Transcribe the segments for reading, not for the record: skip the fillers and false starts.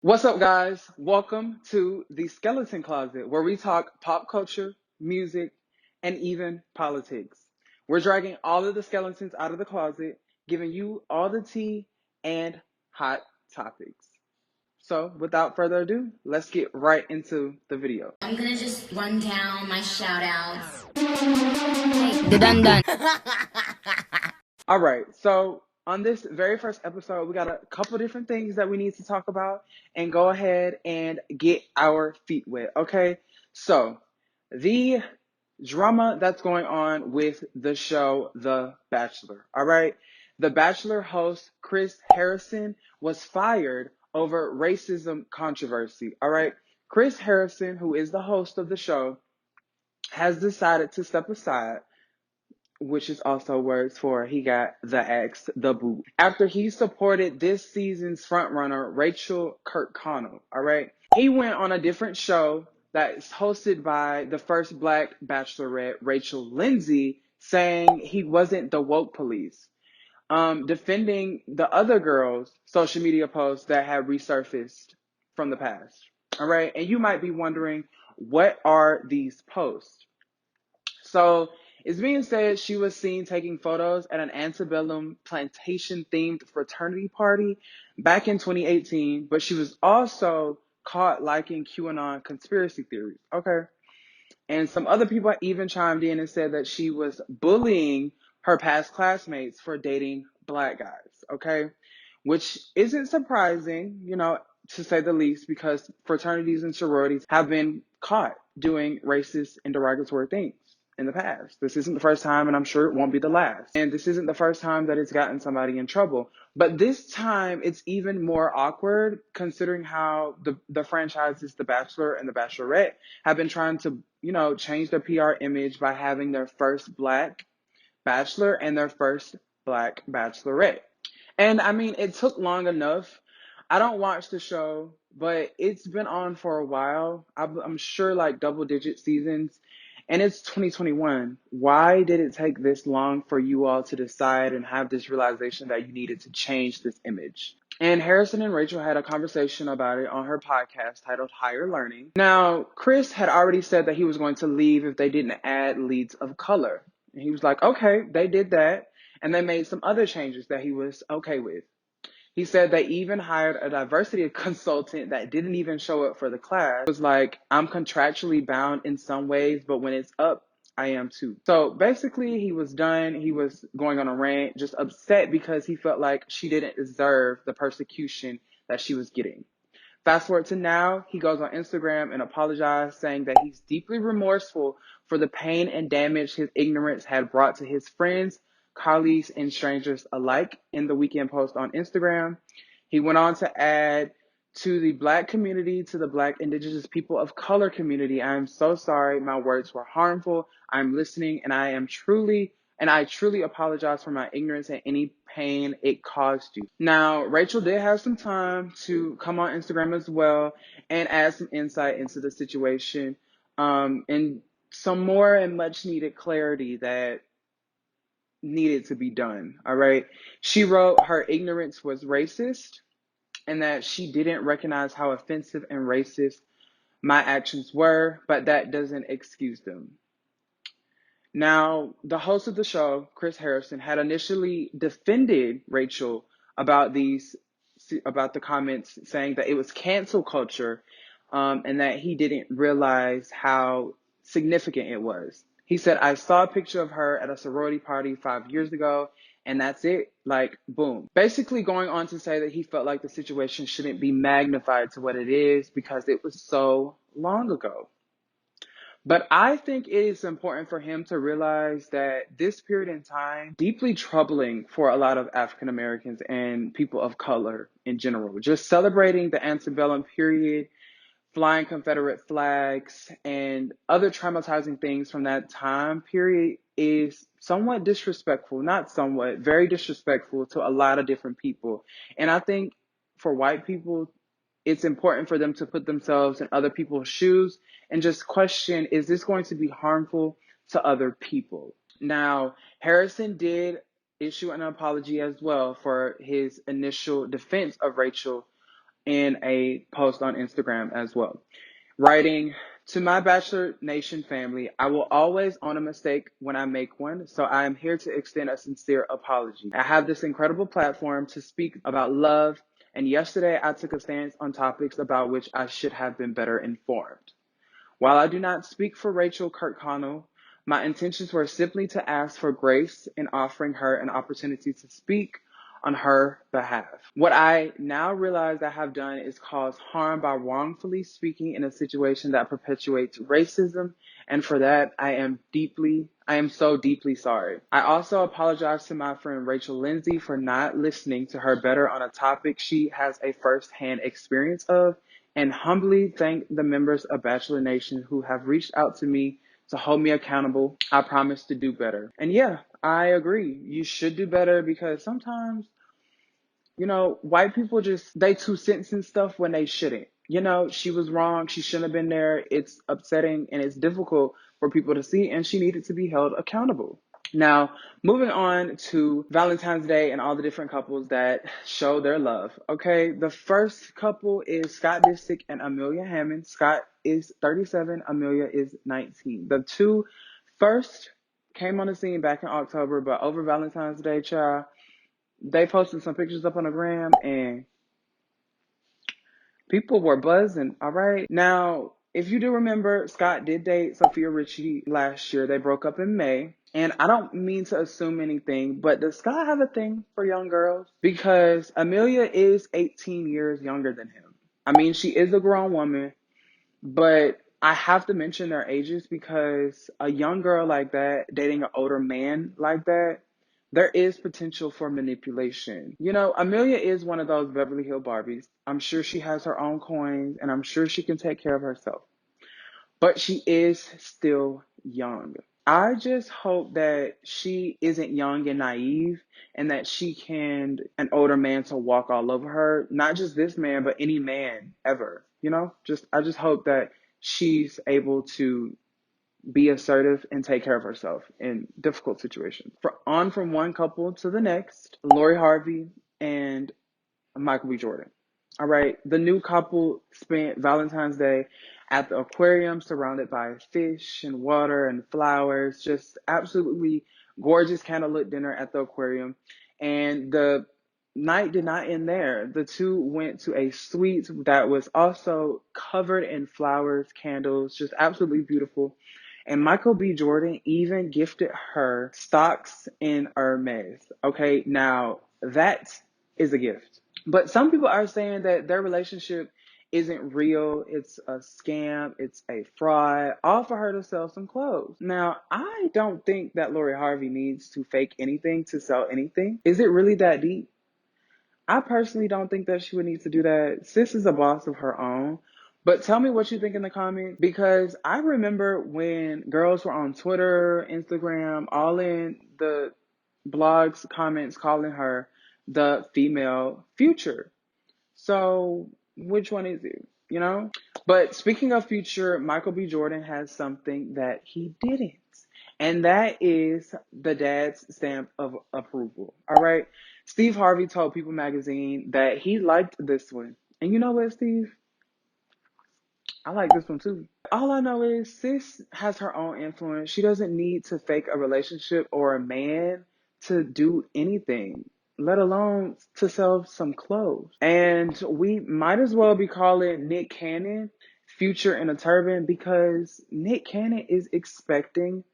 What's up, guys? Welcome to the Skeleton Closet, where we talk pop culture, music, and even politics. We're dragging all of the skeletons out of the closet, giving you all the tea and hot topics. So, without further ado, let's get right into the video. I'm gonna just run down my shout outs. The dun dun. All right, so on this very first episode, we got a couple different things that we need to talk about and go ahead and get our feet wet, okay? So, the drama that's going on with the show The Bachelor, all right? The Bachelor host Chris Harrison was fired over racism controversy, all right? Chris Harrison, who is the host of the show, has decided to step aside, which is also words for he got the axe, the boot, after he supported this season's frontrunner, Rachael Kirkconnell, all right? He went on a different show that is hosted by the first Black Bachelorette, Rachel Lindsay, saying he wasn't the woke police, defending the other girls' social media posts that had resurfaced from the past, all right? And you might be wondering, what are these posts? So it's being said she was seen taking photos at an antebellum plantation themed fraternity party back in 2018, but she was also caught liking QAnon conspiracy theories. Okay. And some other people even chimed in and said that she was bullying her past classmates for dating Black guys. Okay. Which isn't surprising, to say the least, because fraternities and sororities have been caught doing racist and derogatory things in the past. This isn't the first time, and I'm sure it won't be the last. And this isn't the first time that it's gotten somebody in trouble. But this time, it's even more awkward considering how the franchises, The Bachelor and The Bachelorette, have been trying to, change their PR image by having their first Black Bachelor and their first Black Bachelorette. And I mean, it took long enough. I don't watch the show, but it's been on for a while. I'm sure like double digit seasons. And it's 2021. Why did it take this long for you all to decide and have this realization that you needed to change this image? And Harrison and Rachel had a conversation about it on her podcast titled Higher Learning. Now, Chris had already said that he was going to leave if they didn't add leads of color. And he was like, okay, they did that. And they made some other changes that he was okay with. He said they even hired a diversity consultant that didn't even show up for the class. It was like, I'm contractually bound in some ways, but when it's up, I am too. So basically, he was done. He was going on a rant, just upset because he felt like she didn't deserve the persecution that she was getting. Fast forward to now, he goes on Instagram and apologized, saying that he's deeply remorseful for the pain and damage his ignorance had brought to his friends, colleagues, and strangers alike in the weekend post on Instagram. He went on to add, to the Black community, to the Black Indigenous people of color community, I am so sorry. My words were harmful. I'm listening, and I truly apologize for my ignorance and any pain it caused you. Now, Rachel did have some time to come on Instagram as well and add some insight into the situation, and some more and much needed clarity that needed to be done. All right. She wrote her ignorance was racist and that she didn't recognize how offensive and racist my actions were, but that doesn't excuse them. Now, the host of the show, Chris Harrison, had initially defended Rachel about the comments, saying that it was cancel culture, and that he didn't realize how significant it was. He said, I saw a picture of her at a sorority party 5 years ago, and that's it. Like, boom. Basically going on to say that he felt like the situation shouldn't be magnified to what it is because it was so long ago. But I think it is important for him to realize that this period in time, deeply troubling for a lot of African Americans and people of color in general. Just celebrating the antebellum period, flying Confederate flags, and other traumatizing things from that time period is somewhat disrespectful, not somewhat, very disrespectful to a lot of different people. And I think for white people, it's important for them to put themselves in other people's shoes and just question, is this going to be harmful to other people? Now, Harrison did issue an apology as well for his initial defense of Rachel, in a post on Instagram as well, writing, "To my Bachelor Nation family, I will always own a mistake when I make one, so I am here to extend a sincere apology. I have this incredible platform to speak about love, and yesterday I took a stance on topics about which I should have been better informed. While I do not speak for Rachael Kirkconnell, my intentions were simply to ask for grace in offering her an opportunity to speak on her behalf. What I now realize I have done is cause harm by wrongfully speaking in a situation that perpetuates racism, and for that I am so deeply sorry. I also apologize to my friend Rachel Lindsay for not listening to her better on a topic she has a first-hand experience of, and humbly thank the members of Bachelor Nation who have reached out to me to hold me accountable. I promise to do better." And yeah, I agree. You should do better, because sometimes, white people they 2 cents and stuff when they shouldn't. She was wrong. She shouldn't have been there. It's upsetting and it's difficult for people to see, and she needed to be held accountable. Now, moving on to Valentine's Day and all the different couples that show their love. Okay, the first couple is Scott Disick and Amelia Hamlin. Scott is 37, Amelia is 19. The two first came on the scene back in October, but over Valentine's Day, child, they posted some pictures up on the gram and people were buzzing, all right? Now, if you do remember, Scott did date Sophia Richie last year. They broke up in May. And I don't mean to assume anything, but does Scott have a thing for young girls? Because Amelia is 18 years younger than him. I mean, she is a grown woman, but I have to mention their ages because a young girl like that dating an older man like that, there is potential for manipulation. Amelia is one of those Beverly Hill Barbies. I'm sure she has her own coins, and I'm sure she can take care of herself. But she is still young. I just hope that she isn't young and naive, and that she can an older man to walk all over her. Not just this man, but any man ever. I just hope that she's able to be assertive and take care of herself in difficult situations. From one couple to the next, Lori Harvey and Michael B. Jordan. All right, the new couple spent Valentine's Day at the aquarium surrounded by fish and water and flowers. Just absolutely gorgeous candlelit dinner at the aquarium. And the night did not end there. The two went to a suite that was also covered in flowers, candles, just absolutely beautiful. And Michael B. Jordan even gifted her stocks in Hermes. Okay, now that is a gift. But some people are saying that their relationship isn't real. It's a scam. It's a fraud, all for her to sell some clothes. Now, I don't think that Lori Harvey needs to fake anything to sell anything. Is it really that deep? I personally don't think that she would need to do that. Sis is a boss of her own. But tell me what you think in the comments, because I remember when girls were on Twitter, Instagram, all in the blogs, comments, calling her the female Future. So which one is it? But speaking of Future, Michael B. Jordan has something that he didn't. And that is the dad's stamp of approval. All right. Steve Harvey told People magazine that he liked this one. And you know what, Steve? I like this one too. All I know is sis has her own influence. She doesn't need to fake a relationship or a man to do anything, let alone to sell some clothes. And we might as well be calling Nick Cannon Future in a Turban, because Nick Cannon is expecting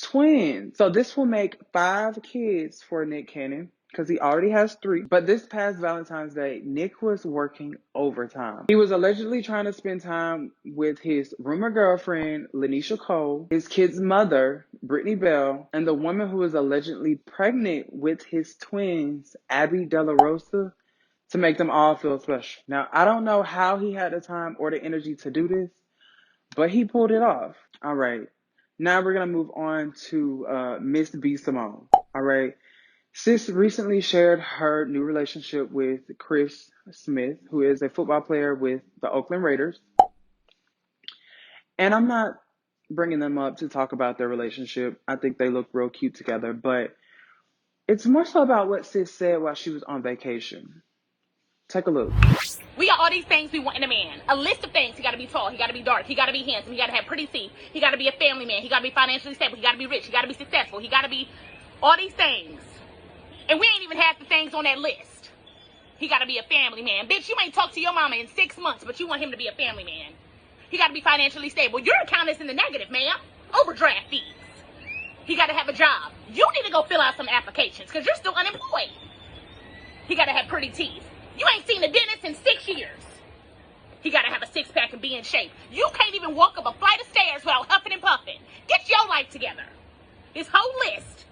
twins. So this will make 5 kids for Nick Cannon, because he already has 3. But this past Valentine's Day, Nick was working overtime. He was allegedly trying to spend time with his rumor girlfriend, Lanisha Cole, his kid's mother, Brittany Bell, and the woman who was allegedly pregnant with his twins, Abby De La Rosa, to make them all feel special. Now, I don't know how he had the time or the energy to do this, but he pulled it off. All right. Now we're going to move on to Miss B. Simone. All right. Sis recently shared her new relationship with Chris Smith, who is a football player with the Oakland Raiders. And I'm not bringing them up to talk about their relationship. I think they look real cute together. But it's more so about what Sis said while she was on vacation. Take a look. We got all these things we want in a man. A list of things. He got to be tall. He got to be dark. He got to be handsome. He got to have pretty teeth. He got to be a family man. He got to be financially stable. He got to be rich. He got to be successful. He got to be all these things. And we ain't even half the things on that list. He got to be a family man. Bitch, you ain't talked to your mama in 6 months, but you want him to be a family man. He got to be financially stable. Your account is in the negative, ma'am. Overdraft fees. He got to have a job. You need to go fill out some applications because you're still unemployed. He got to have pretty teeth. You ain't seen a dentist in 6 years. He got to have a six-pack and be in shape. You can't even walk up a flight of stairs without huffing and puffing. Get your life together. This whole list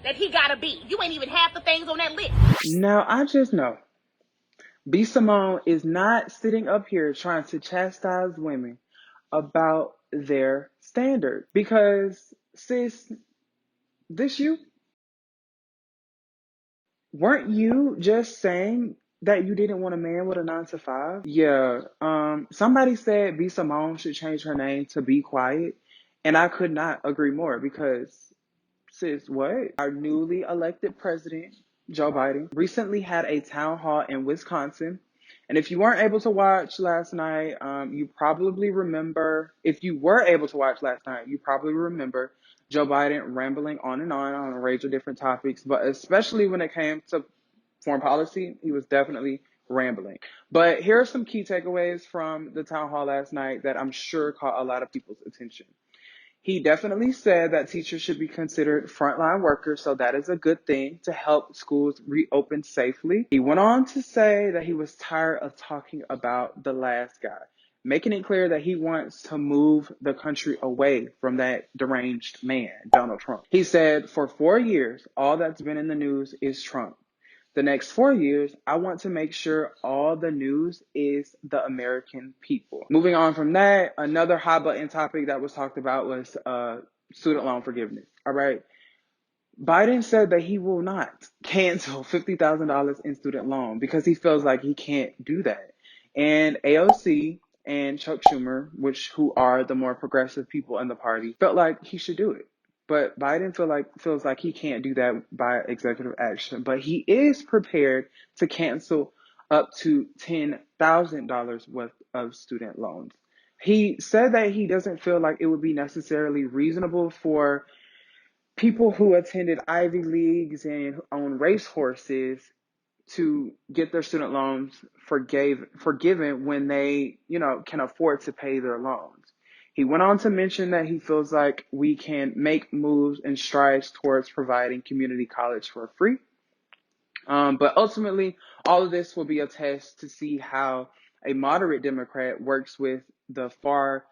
that he got to be. You ain't even half the things on that list. Now, I just know B. Simone is not sitting up here trying to chastise women about their standard. Because, sis, this you? Weren't you just saying that you didn't want a man with a 9 to 5? Yeah. Somebody said B. Simone should change her name to Be Quiet, and I could not agree more because, sis, what? Our newly elected president, Joe Biden, recently had a town hall in Wisconsin. And if you weren't able to watch last night, you probably remember, if you were able to watch last night, you probably remember Joe Biden rambling on a range of different topics, but especially when it came to foreign policy, he was definitely rambling. But here are some key takeaways from the town hall last night that I'm sure caught a lot of people's attention. He definitely said that teachers should be considered frontline workers, so that is a good thing to help schools reopen safely. He went on to say that he was tired of talking about the last guy, making it clear that he wants to move the country away from that deranged man, Donald Trump. He said, for 4 years, all that's been in the news is Trump. The next 4 years, I want to make sure all the news is the American people. Moving on from that, another hot button topic that was talked about was student loan forgiveness. All right. Biden said that he will not cancel $50,000 in student loan because he feels like he can't do that. And AOC and Chuck Schumer, who are the more progressive people in the party, felt like he should do it. But Biden feels like he can't do that by executive action. But he is prepared to cancel up to $10,000 worth of student loans. He said that he doesn't feel like it would be necessarily reasonable for people who attended Ivy Leagues and own racehorses to get their student loans forgiven when they, can afford to pay their loans. He went on to mention that he feels like we can make moves and strides towards providing community college for free. But ultimately, all of this will be a test to see how a moderate Democrat works with the far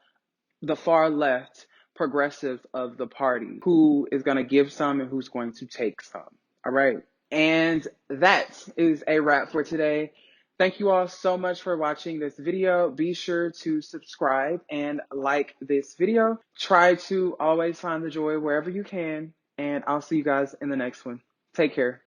left progressive of the party, who is going to give some and who's going to take some. All right. And that is a wrap for today. Thank you all so much for watching this video. Be sure to subscribe and like this video. Try to always find the joy wherever you can. And I'll see you guys in the next one. Take care.